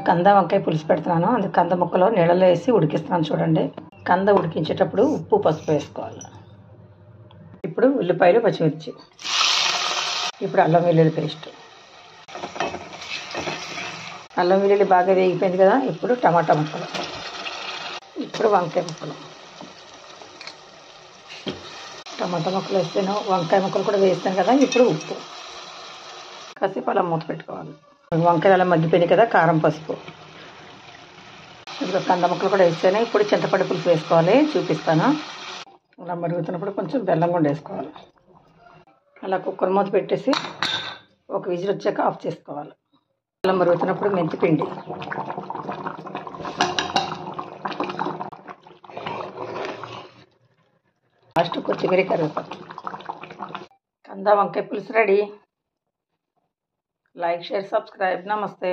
కంద వంకాయ పులుసు పెడుతున్నాను. అందుకు కంద ముక్కలు నీళ్ళలో వేసి ఉడికిస్తున్నాను. చూడండి, కంద ఉడికించేటప్పుడు ఉప్పు పసుపు వేసుకోవాలి. ఇప్పుడు ఉల్లిపాయలు పచ్చిమిర్చి, ఇప్పుడు అల్లం వెల్లుల్లి పేస్ట్. అల్లం వెల్లుల్లి బాగా వేగిపోయింది కదా. ఇప్పుడు టమాటా ముక్కలు, ఇప్పుడు వంకాయ ముక్కలు. టమాటా ముక్కలు వేస్తాను, వంకాయ ముక్కలు కూడా వేస్తాను కదా. ఇప్పుడు ఉప్పు, కాసేపు అలా మూత పెట్టుకోవాలి. వంకాయలు అలా మగ్గిపోయినాయి కదా. కారం పసుపు, ఇప్పుడు కంద ముక్కలు కూడా వేస్తాను. ఇప్పుడు చింతపండు పులుసు వేసుకోవాలి, చూపిస్తాను. అలా మరుగుతున్నప్పుడు కొంచెం బెల్లం కూడా వేసుకోవాలి. అలా కుక్కర్ మూత పెట్టేసి ఒక విజిల్ వచ్చాక ఆఫ్ చేసుకోవాలి. అలా మరుగుతున్నప్పుడు మెంతిపిండి, లాస్ట్ కొత్తిమీర, కరివేపాకు. కంద వంకాయ పులుసు రెడీ. Like, share, subscribe. నమస్తే.